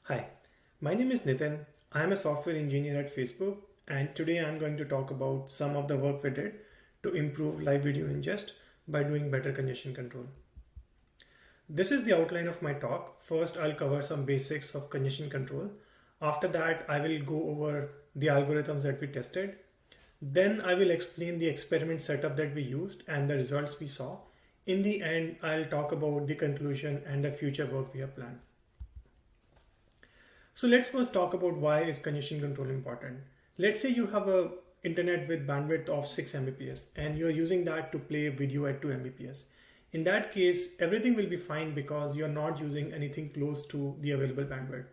Hi, my name is Nitin. I am a software engineer at Facebook, and today I'm going to talk about some of the work we did to improve live video ingest by doing better congestion control. This is the outline of my talk. First, I'll cover some basics of congestion control. After that, I will go over the algorithms that we tested. Then I will explain the experiment setup that we used and the results we saw. In the end, I'll talk about the conclusion and the future work we have planned. So let's first talk about why is congestion control important. Let's say you have a internet with bandwidth of 6 Mbps and you're using that to play video at 2 Mbps. In that case, everything will be fine because you're not using anything close to the available bandwidth.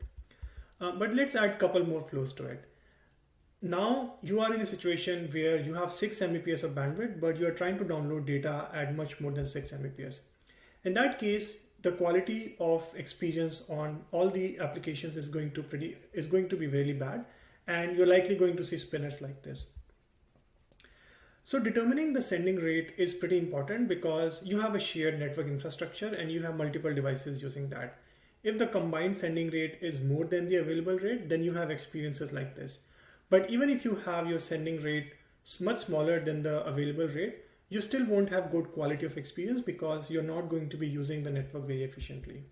But let's add a couple more flows to it. Now you are in a situation where you have 6 Mbps of bandwidth, but you're trying to download data at much more than 6 Mbps. In that case, the quality of experience on all the applications is going to be really bad, and you're likely going to see spinners like this. So determining the sending rate is pretty important because you have a shared network infrastructure and you have multiple devices using that. If the combined sending rate is more than the available rate, then you have experiences like this. But even if you have your sending rate much smaller than the available rate, you still won't have good quality of experience because you're not going to be using the network very efficiently.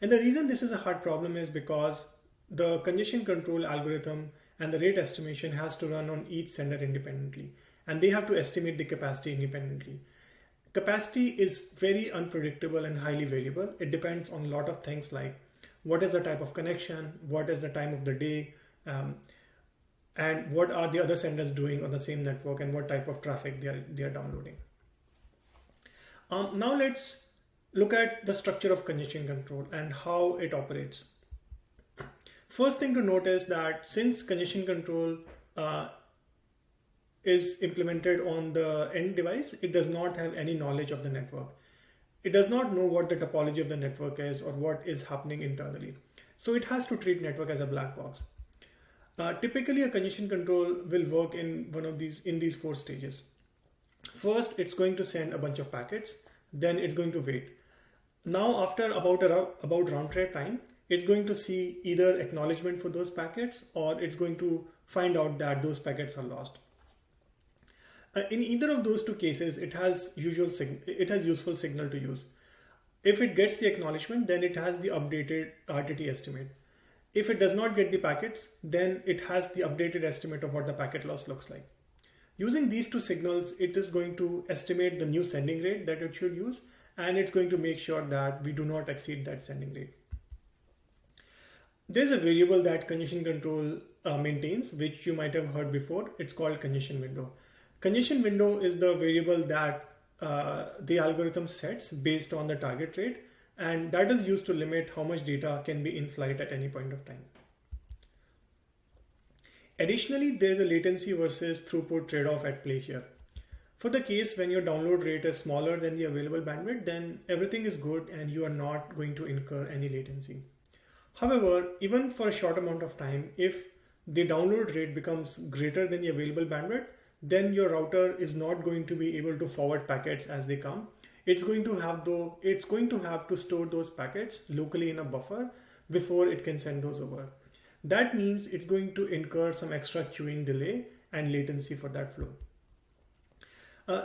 And the reason this is a hard problem is because the congestion control algorithm and the rate estimation has to run on each sender independently, and they have to estimate the capacity independently. Capacity is very unpredictable and highly variable. It depends on a lot of things like what is the type of connection, what is the time of the day, and what are the other senders doing on the same network and what type of traffic they are downloading. Now let's look at the structure of congestion control and how it operates. First thing to note is that since congestion control is implemented on the end device, it does not have any knowledge of the network. It does not know what the topology of the network is or what is happening internally. So it has to treat network as a black box. Typically, a congestion control will work in these four stages. First, it's going to send a bunch of packets. Then it's going to wait. Now, after about round trip time, it's going to see either acknowledgement for those packets or it's going to find out that those packets are lost. In either of those two cases, it has useful signal to use. If it gets the acknowledgement, then it has the updated RTT estimate. If it does not get the packets, then it has the updated estimate of what the packet loss looks like. Using these two signals, it is going to estimate the new sending rate that it should use, and it's going to make sure that we do not exceed that sending rate. There's a variable that congestion control maintains, which you might have heard before. It's called congestion window. Congestion window is the variable that the algorithm sets based on the target rate, and that is used to limit how much data can be in flight at any point of time. Additionally, there is a latency versus throughput trade-off at play here. For the case when your download rate is smaller than the available bandwidth, then everything is good and you are not going to incur any latency. However, even for a short amount of time, if the download rate becomes greater than the available bandwidth, then your router is not going to be able to forward packets as they come. It's going to have to store those packets locally in a buffer before it can send those over. That means it's going to incur some extra queuing delay and latency for that flow.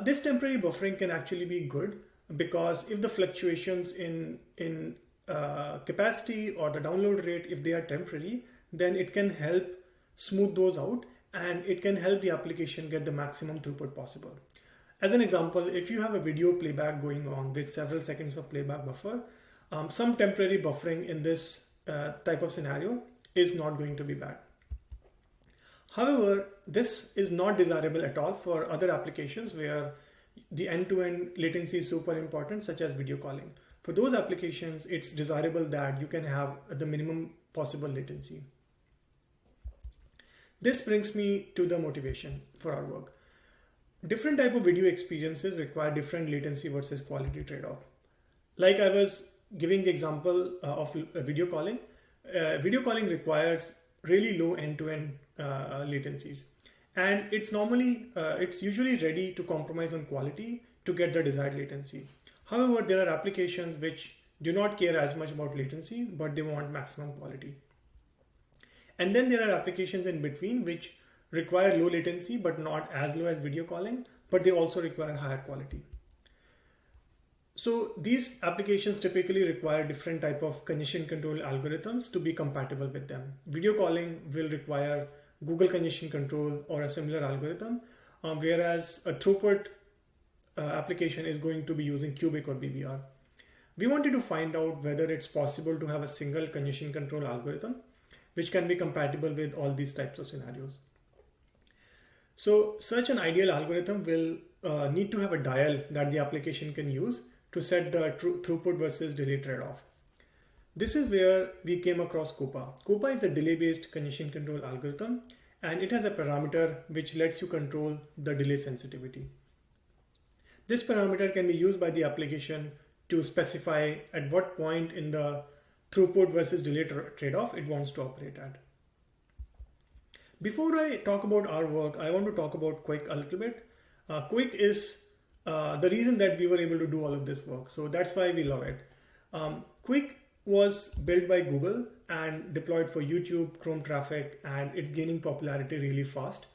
This temporary buffering can actually be good because if the fluctuations in capacity or the download rate, if they are temporary, then it can help smooth those out and it can help the application get the maximum throughput possible. As an example, if you have a video playback going on with several seconds of playback buffer, some temporary buffering in this type of scenario is not going to be bad. However, this is not desirable at all for other applications where the end-to-end latency is super important, such as video calling. For those applications, it's desirable that you can have the minimum possible latency. This brings me to the motivation for our work. Different type of video experiences require different latency versus quality trade-off. Like I was giving the example of video calling. Video calling requires really low end-to-end latencies, and it's usually ready to compromise on quality to get the desired latency. However, there are applications which do not care as much about latency, but they want maximum quality. And then there are applications in between which require low latency, but not as low as video calling, but they also require higher quality. So these applications typically require different type of congestion control algorithms to be compatible with them. Video calling will require Google congestion control or a similar algorithm, whereas a throughput application is going to be using Cubic or BBR. We wanted to find out whether it's possible to have a single congestion control algorithm which can be compatible with all these types of scenarios. So such an ideal algorithm will need to have a dial that the application can use to set the throughput versus delay trade-off. This is where we came across COPA. COPA is a delay-based congestion control algorithm, and it has a parameter which lets you control the delay sensitivity. This parameter can be used by the application to specify at what point in the throughput versus delay trade-off it wants to operate at. Before I talk about our work, I want to talk about Quick a little bit. Quick is the reason that we were able to do all of this work. So that's why we love it. Quick was built by Google and deployed for YouTube, Chrome traffic, and it's gaining popularity really fast.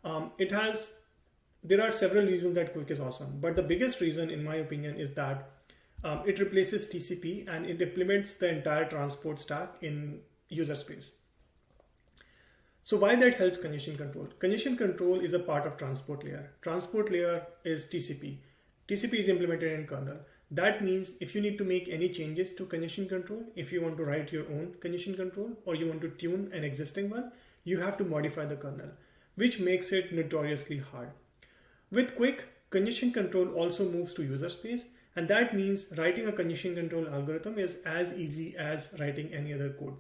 There are several reasons that Quick is awesome, but the biggest reason in my opinion is that it replaces TCP and it implements the entire transport stack in user space. So why that helps congestion control? Congestion control is a part of transport layer. Transport layer is TCP. TCP is implemented in kernel. That means if you need to make any changes to congestion control, if you want to write your own congestion control or you want to tune an existing one, you have to modify the kernel, which makes it notoriously hard. With Quick, congestion control also moves to user space, and that means writing a congestion control algorithm is as easy as writing any other code.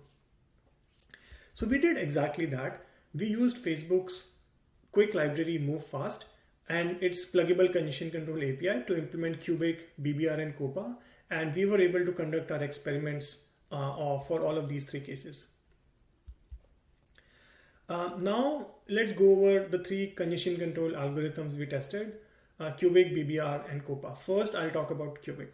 So we did exactly that. We used Facebook's Quick library Move Fast and its pluggable congestion control API to implement Cubic, BBR, and COPA, and we were able to conduct our experiments for all of these three cases. Now let's go over the three congestion control algorithms we tested, Cubic, BBR, and COPA. First, I'll talk about Cubic.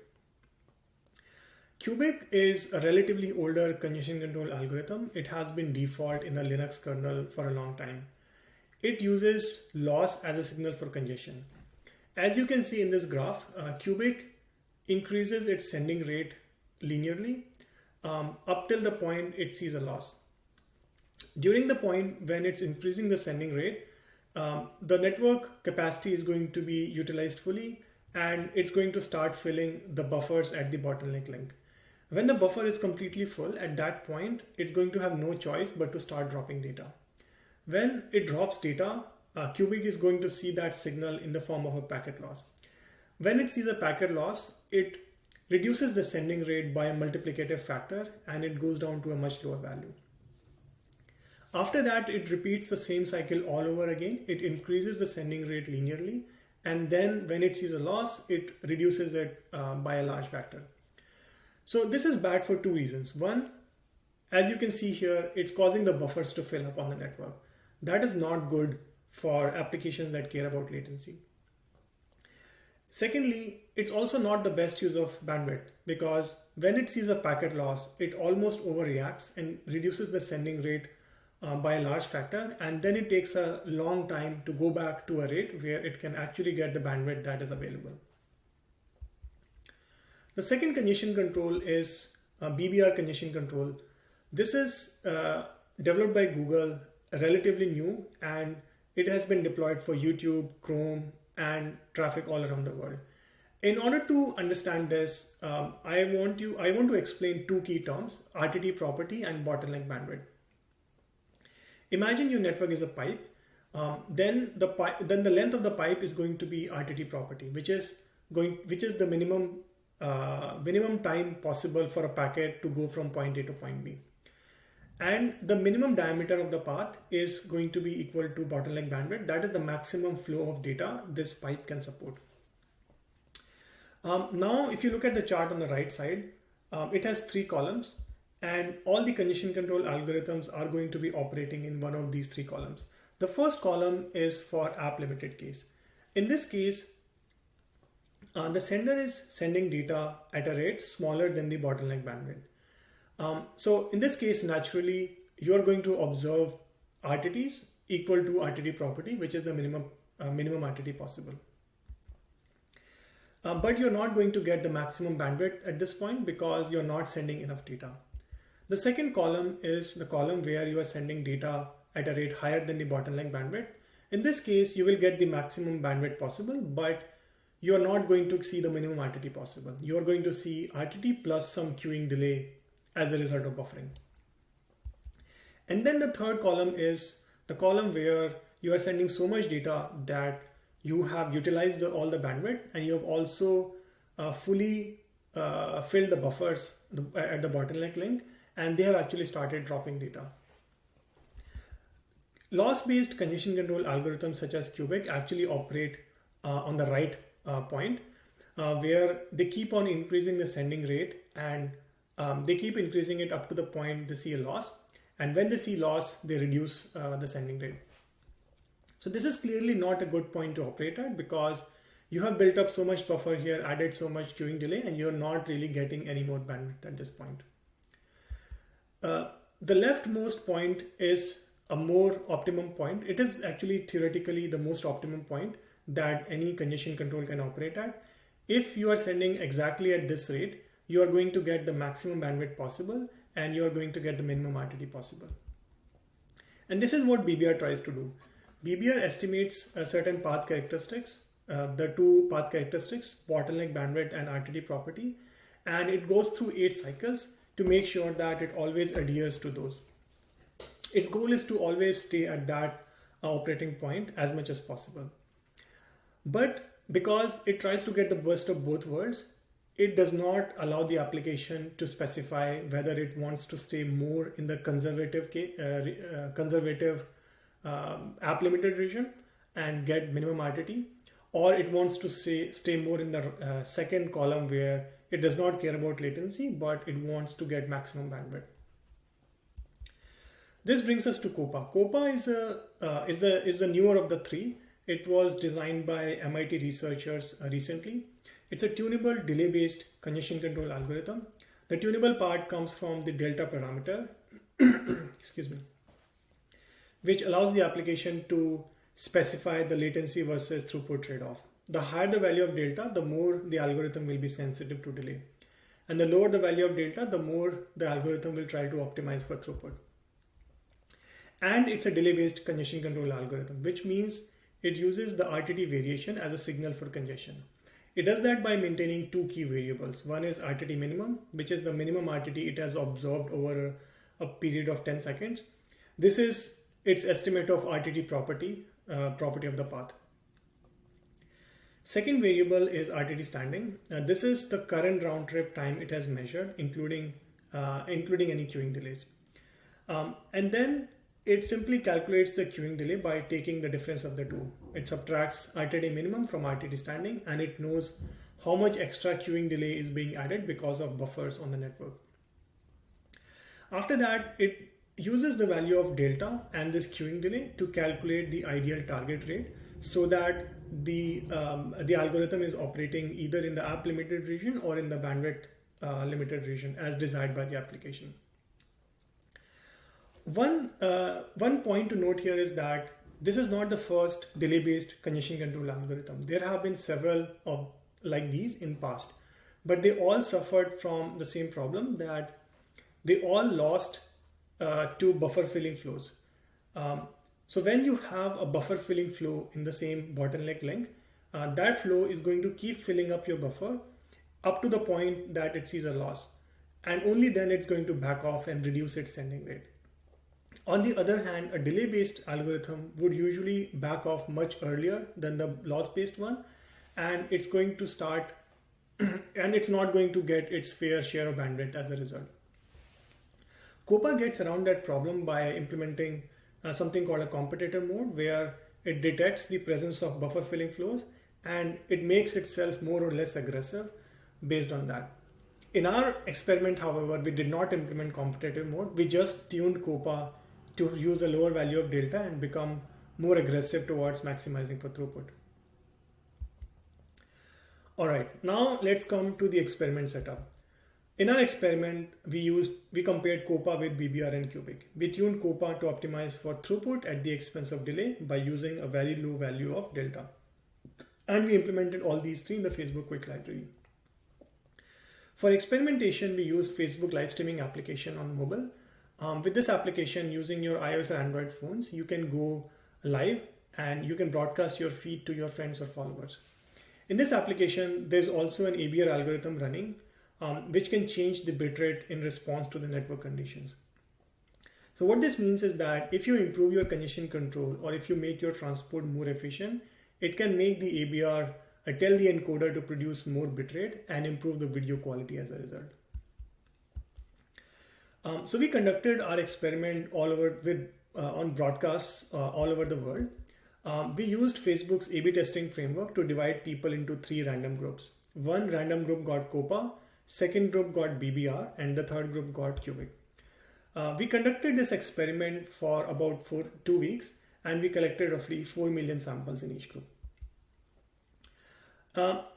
Cubic is a relatively older congestion control algorithm. It has been default in the Linux kernel for a long time. It uses loss as a signal for congestion. As you can see in this graph, Cubic increases its sending rate linearly up till the point it sees a loss. During the point when it's increasing the sending rate, the network capacity is going to be utilized fully and it's going to start filling the buffers at the bottleneck link. When the buffer is completely full, at that point, it's going to have no choice but to start dropping data. When it drops data, Cubic is going to see that signal in the form of a packet loss. When it sees a packet loss, it reduces the sending rate by a multiplicative factor and it goes down to a much lower value. After that, it repeats the same cycle all over again. It increases the sending rate linearly, and then when it sees a loss, it reduces it by a large factor. So this is bad for two reasons. One, as you can see here, it's causing the buffers to fill up on the network. That is not good for applications that care about latency. Secondly, it's also not the best use of bandwidth because when it sees a packet loss, it almost overreacts and reduces the sending rate by a large factor, and then it takes a long time to go back to a rate where it can actually get the bandwidth that is available. The second congestion control is BBR congestion control. This is developed by Google, relatively new, and it has been deployed for YouTube, Chrome, and traffic all around the world. In order to understand this, I want to explain two key terms: RTT property and bottleneck bandwidth. Imagine your network is a pipe. Then the length of the pipe is going to be RTT property, which is the minimum time possible for a packet to go from point A to point B. And the minimum diameter of the path is going to be equal to bottleneck bandwidth. That is the maximum flow of data this pipe can support. Now, if you look at the chart on the right side, it has three columns, and all the congestion control algorithms are going to be operating in one of these three columns. The first column is for app limited case. In this case, The sender is sending data at a rate smaller than the bottleneck bandwidth. So in this case, naturally, you are going to observe RTTs equal to RTT property, which is the minimum RTT possible. But you're not going to get the maximum bandwidth at this point because you're not sending enough data. The second column is the column where you are sending data at a rate higher than the bottleneck bandwidth. In this case, you will get the maximum bandwidth possible, but you are not going to see the minimum RTT possible. You are going to see RTT plus some queuing delay as a result of buffering. And then the third column is the column where you are sending so much data that you have utilized all the bandwidth, and you have also fully filled the buffers at the bottleneck link, and they have actually started dropping data. Loss-based congestion control algorithms such as Cubic actually operate on the right point, where they keep on increasing the sending rate, and they keep increasing it up to the point they see a loss. And when they see loss, they reduce the sending rate. So this is clearly not a good point to operate at, because you have built up so much buffer here, added so much queuing delay, and you're not really getting any more bandwidth at this point. The leftmost point is a more optimum point. It is actually theoretically the most optimum point that any congestion control can operate at. If you are sending exactly at this rate, you are going to get the maximum bandwidth possible, and you are going to get the minimum RTT possible. And this is what BBR tries to do. BBR estimates a certain path characteristics, the two path characteristics, bottleneck bandwidth and RTT property, and it goes through 8 cycles to make sure that it always adheres to those. Its goal is to always stay at that operating point as much as possible. But because it tries to get the best of both worlds, it does not allow the application to specify whether it wants to stay more in the conservative app limited region and get minimum RTT, or it wants to stay more in the second column where it does not care about latency, but it wants to get maximum bandwidth. This brings us to COPA. COPA is the newer of the three. It was designed by MIT researchers recently. It's a tunable delay-based congestion control algorithm. The tunable part comes from the delta parameter, excuse me, which allows the application to specify the latency versus throughput trade-off. The higher the value of delta, the more the algorithm will be sensitive to delay. And the lower the value of delta, the more the algorithm will try to optimize for throughput. And it's a delay-based congestion control algorithm, which means it uses the RTT variation as a signal for congestion. It does that by maintaining two key variables. One is RTT minimum, which is the minimum RTT it has observed over a period of 10 seconds. This is its estimate of RTT property of the path. Second variable is RTT standing. This is the current round trip time it has measured, including any queuing delays. And then it simply calculates the queuing delay by taking the difference of the two. It subtracts RTT minimum from RTT standing, and it knows how much extra queuing delay is being added because of buffers on the network. After that, it uses the value of delta and this queuing delay to calculate the ideal target rate, so that the algorithm is operating either in the app limited region or in the bandwidth limited region as desired by the application. One point to note here is that this is not the first delay-based congestion control algorithm. There have been several like these in past, but they all suffered from the same problem, that they all lost to buffer filling flows. So when you have a buffer filling flow in the same bottleneck link, that flow is going to keep filling up your buffer up to the point that it sees a loss, and only then it's going to back off and reduce its sending rate. On the other hand, a delay-based algorithm would usually back off much earlier than the loss-based one, and it's going to start and it's not going to get its fair share of bandwidth as a result. COPA gets around that problem by implementing something called a competitor mode, where it detects the presence of buffer filling flows and it makes itself more or less aggressive based on that. In our experiment, however, we did not implement competitive mode. We just tuned COPA to use a lower value of delta and become more aggressive towards maximizing for throughput. All right, now let's come to the experiment setup. In our experiment, we compared COPA with BBR and Cubic. We tuned COPA to optimize for throughput at the expense of delay by using a very low value of delta. And we implemented all these three in the Facebook Quick Library. For experimentation, we used Facebook live streaming application on mobile. With this application, using your iOS or Android phones, you can go live and you can broadcast your feed to your friends or followers. In this application, there's also an ABR algorithm running, which can change the bitrate in response to the network conditions. So what this means is that if you improve your congestion control or if you make your transport more efficient, it can make the ABR tell the encoder to produce more bitrate and improve the video quality as a result. So we conducted our experiment all over on broadcasts all over the world. We used Facebook's A/B testing framework to divide people into 3 random groups. One random group got COPA, second group got BBR, and the third group got Cubic. We conducted this experiment for about 2 weeks, and we collected roughly 4 million samples in each group.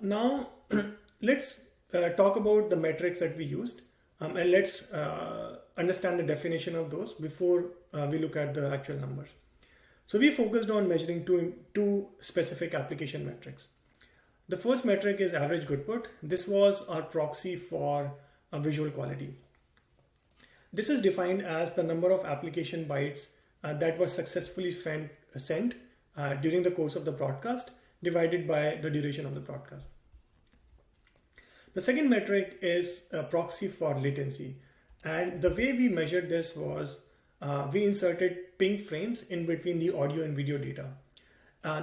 Now let's talk about the metrics that we used, and let's understand the definition of those before we look at the actual numbers. So we focused on measuring two specific application metrics. The first metric is average goodput. This was our proxy for visual quality. This is defined as the number of application bytes that were successfully sent during the course of the broadcast divided by the duration of the broadcast. The second metric is a proxy for latency. And the way we measured this was we inserted ping frames in between the audio and video data.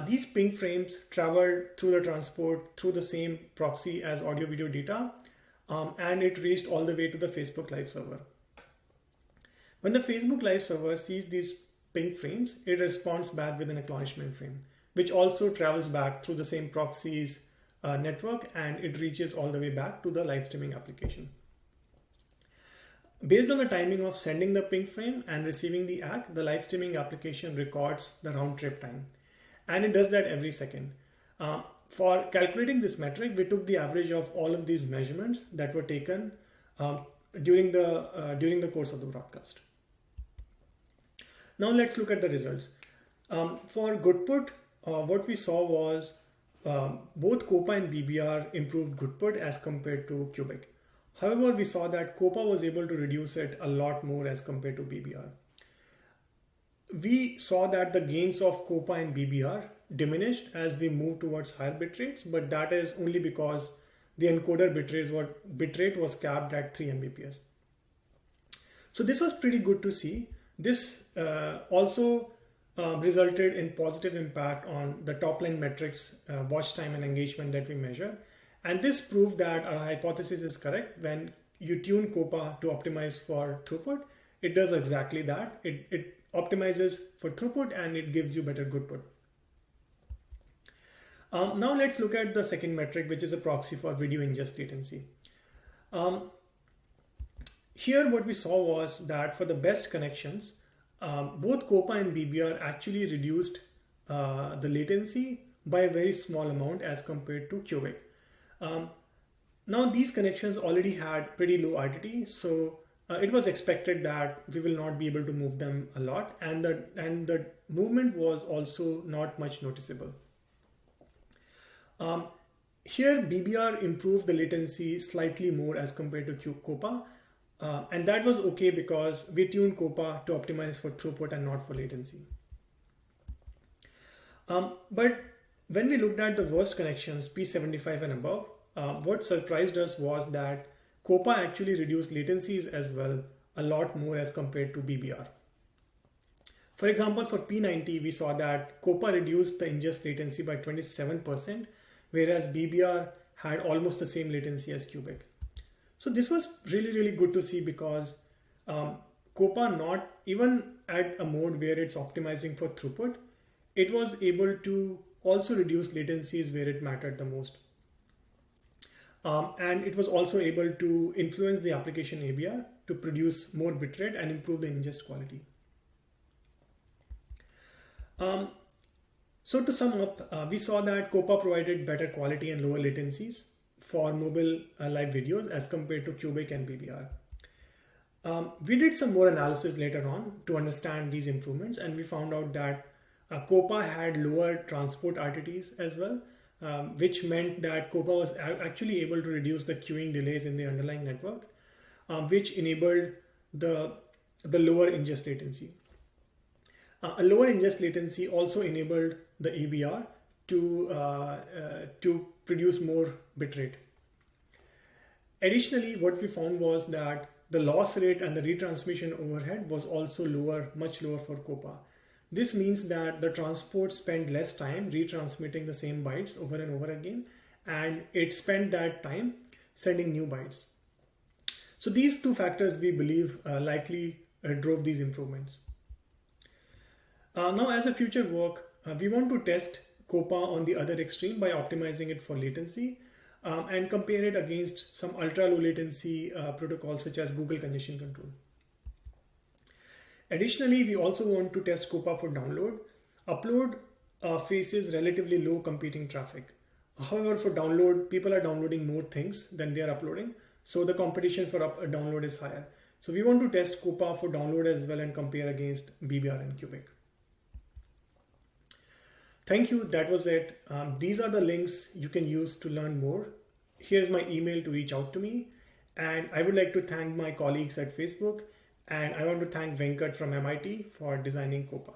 These ping frames traveled through the transport through the same proxy as audio video data, and it reached all the way to the Facebook Live server. When the Facebook Live server sees these ping frames, it responds back with an acknowledgement frame, which also travels back through the same proxies network, and it reaches all the way back to the live streaming application. Based on the timing of sending the ping frame and receiving the ACK, the live streaming application records the round trip time. And it does that every second. For calculating this metric, we took the average of all of these measurements that were taken during the course of the broadcast. Now let's look at the results. For goodput, what we saw was both COPA and BBR improved goodput as compared to Cubic. However, we saw that COPA was able to reduce it a lot more as compared to BBR. We saw that the gains of COPA and BBR diminished as we moved towards higher bit rates, but that is only because the encoder bitrate was capped at 3 Mbps. So this was pretty good to see. This also resulted in positive impact on the top line metrics, watch time and engagement that we measure. And this proved that our hypothesis is correct. When you tune COPA to optimize for throughput, it does exactly that. It optimizes for throughput and it gives you better goodput. Now let's look at the second metric, which is a proxy for video ingest latency. Here what we saw was that for the best connections, both COPA and BBR actually reduced the latency by a very small amount as compared to Cubic. Now these connections already had pretty low RTT, so it was expected that we will not be able to move them a lot, and the movement was also not much noticeable. Here BBR improved the latency slightly more as compared to COPA, and that was okay because we tuned COPA to optimize for throughput and not for latency. But when we looked at the worst connections, P75 and above, what surprised us was that COPA actually reduced latencies as well a lot more as compared to BBR. For example, for P90, we saw that COPA reduced the ingest latency by 27%, whereas BBR had almost the same latency as Cubic. So this was really, really good to see because COPA, not even at a mode where it's optimizing for throughput, it was able to also reduce latencies where it mattered the most. And it was also able to influence the application ABR to produce more bitrate and improve the ingest quality. So to sum up, we saw that COPA provided better quality and lower latencies for mobile live videos as compared to Cubic and BBR. We did some more analysis later on to understand these improvements, and we found out that COPA had lower transport RTTs as well, which meant that COPA was actually able to reduce the queuing delays in the underlying network, which enabled the lower ingest latency. A lower ingest latency also enabled the ABR to produce more bitrate. Additionally, what we found was that the loss rate and the retransmission overhead was also lower, much lower for COPA. This means that the transport spent less time retransmitting the same bytes over and over again, and it spent that time sending new bytes. So these two factors we believe likely drove these improvements. Now as a future work, we want to test COPA on the other extreme by optimizing it for latency and compare it against some ultra low latency protocols such as Google Congestion Control. Additionally, we also want to test COPA for download. Upload faces relatively low competing traffic. However, for download, people are downloading more things than they are uploading, so the competition for download is higher. So we want to test COPA for download as well and compare against BBR and Cubic. Thank you, that was it. These are the links you can use to learn more. Here's my email to reach out to me. And I would like to thank my colleagues at Facebook. And I want to thank Venkat from MIT for designing COPA.